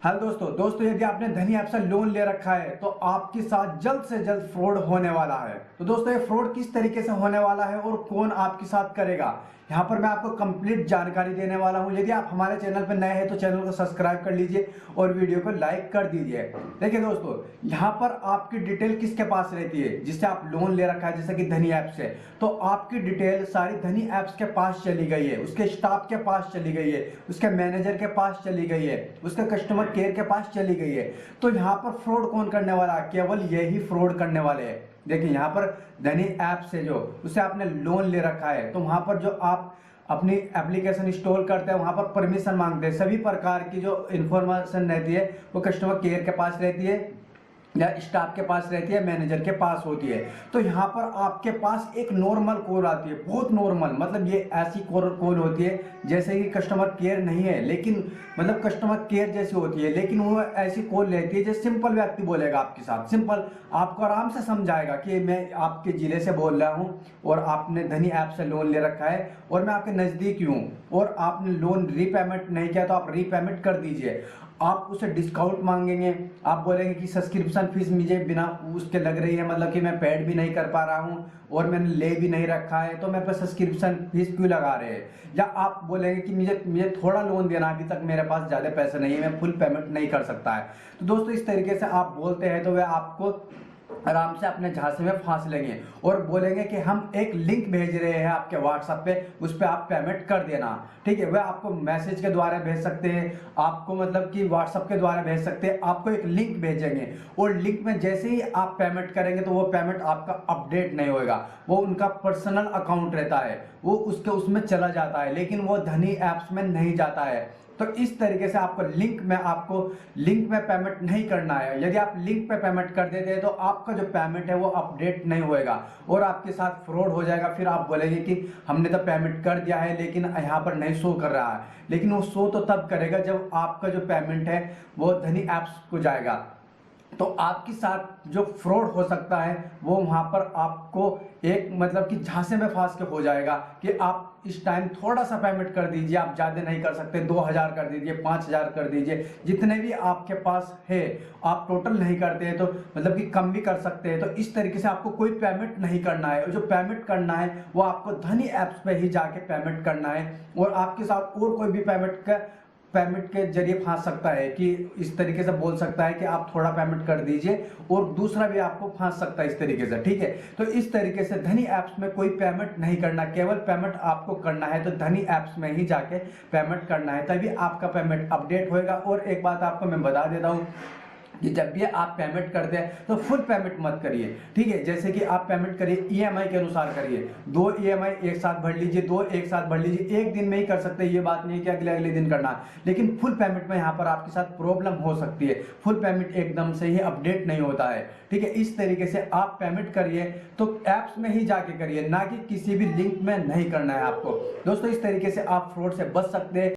Hello दोस्तों यदि आपने धनी ऐप से लोन ले रखा है तो आपके साथ जल्द से जल्द फ्रॉड होने वाला है। तो दोस्तों ये फ्रॉड किस तरीके से होने वाला है और कौन आपके साथ करेगा, यहाँ पर मैं आपको कंप्लीट जानकारी देने वाला हूँ। यदि आप हमारे चैनल पर नए हैं तो चैनल को सब्सक्राइब कर लीजिए और वीडियो को लाइक कर दीजिए। देखिए दोस्तों, यहाँ पर आपकी डिटेल किसके पास रहती है जिससे आप लोन ले रखा है, जैसे कि धनी ऐप से, तो आपकी डिटेल सारी धनी ऐप्स के पास चली गई है, उसके स्टाफ के पास चली गई है, उसके मैनेजर के पास चली गई है, उसके कस्टमर केयर के पास चली गई है। तो यहाँ पर फ्रॉड कौन करने वाला है? केवल यही फ्रॉड करने वाले हैं। देखिए यहाँ पर धनी ऐप से जो उसे आपने लोन ले रखा है, तो वहां पर जो आप अपनी एप्लीकेशन इंस्टॉल करते हैं वहां पर परमिशन मांगते हैं। सभी प्रकार की जो इंफॉर्मेशन रहती है वो कस्टमर केयर के पास रहती है या स्टाफ के पास रहती है, मैनेजर के पास होती है। तो यहाँ पर आपके पास एक नॉर्मल कॉल आती है, बहुत नॉर्मल, मतलब ये ऐसी कॉल होती है जैसे कि कस्टमर केयर नहीं है, लेकिन मतलब कस्टमर केयर जैसी होती है, लेकिन वो ऐसी कॉल रहती है जैसे सिंपल व्यक्ति बोलेगा आपके साथ, सिंपल आपको आराम से समझाएगा कि मैं आपके जिले से बोल रहा हूँ और आपने धनी ऐप से लोन ले रखा है और मैं आपके नज़दीक हूँ और आपने लोन रीपेमेंट नहीं किया तो आप रीपेमेंट कर दीजिए। आप उसे डिस्काउंट मांगेंगे, आप बोलेंगे कि सब्सक्रिप्शन फीस मुझे बिना उसके लग रही है, मतलब कि मैं पेड भी नहीं कर पा रहा हूँ और मैंने ले भी नहीं रखा है, तो मेरे पे सब्सक्रिप्शन फीस क्यों लगा रहे हैं। या आप बोलेंगे कि मुझे थोड़ा लोन देना, अभी तक मेरे पास ज़्यादा पैसे नहीं है, मैं फुल पेमेंट नहीं कर सकता है। तो दोस्तों इस तरीके से आप बोलते हैं तो वह आपको आराम से अपने झांसे में फांस लेंगे और बोलेंगे कि हम एक लिंक भेज रहे हैं आपके व्हाट्सएप पे, उस पर आप पेमेंट कर देना। ठीक है, वह आपको मैसेज के द्वारा भेज सकते हैं, आपको मतलब कि व्हाट्सएप के द्वारा भेज सकते हैं, आपको एक लिंक भेजेंगे और लिंक में जैसे ही आप पेमेंट करेंगे तो वो पेमेंट आपका अपडेट नहीं होएगा, वो उनका पर्सनल अकाउंट रहता है, वो उसमें चला जाता है, लेकिन वो धनी ऐप्स में नहीं जाता है। तो इस तरीके से आपको लिंक में पेमेंट नहीं करना है। यदि आप लिंक पे पेमेंट कर देते हैं तो आपका जो पेमेंट है वो अपडेट नहीं होएगा और आपके साथ फ्रॉड हो जाएगा। फिर आप बोलेंगे कि हमने तो पेमेंट कर दिया है लेकिन यहाँ पर नहीं शो कर रहा है, लेकिन वो शो तो तब करेगा जब आपका जो पेमेंट है वो धनी ऐप्स को जाएगा। तो आपके साथ जो फ्रॉड हो सकता है वो वहां पर आपको एक मतलब कि झांसे में फांस के हो जाएगा कि आप इस टाइम थोड़ा सा पेमेंट कर दीजिए, आप ज़्यादा नहीं कर सकते, 2000 कर दीजिए, 5000 कर दीजिए, जितने भी आपके पास है। आप टोटल नहीं करते हैं तो मतलब कि कम भी कर सकते हैं। तो इस तरीके से आपको कोई पेमेंट नहीं करना है और जो पेमेंट करना है वो आपको धनी ऐप्स पे ही जाके पेमेंट करना है और आपके साथ और कोई भी पेमेंट के जरिए फंस सकता है कि इस तरीके से बोल सकता है कि आप थोड़ा पेमेंट कर दीजिए और दूसरा भी आपको फंस सकता है इस तरीके से। ठीक है, तो इस तरीके से धनी ऐप्स में कोई पेमेंट नहीं करना, केवल पेमेंट आपको करना है तो धनी ऐप्स में ही जाके पेमेंट करना है, तभी आपका पेमेंट अपडेट होएगा। और एक बात आपको मैं बता देता हूँ कि जब भी आप पेमेंट करते हैं तो फुल पेमेंट मत करिए। ठीक है, जैसे कि आप पेमेंट करिए ईएमआई के अनुसार करिए, 2 ईएमआई एक साथ भर लीजिए, 2 एक साथ भर लीजिए, एक दिन में ही कर सकते हैं, ये बात नहीं है कि अगले अगले दिन करना है। लेकिन फुल पेमेंट में यहाँ पर आपके साथ प्रॉब्लम हो सकती है, फुल पेमेंट एकदम से ही अपडेट नहीं होता है। ठीक है, इस तरीके से आप पेमेंट करिए तो ऐप्स में ही जाके करिए, ना कि किसी भी लिंक में नहीं करना है आपको। दोस्तों इस तरीके से आप फ्रॉड से बच सकते हैं।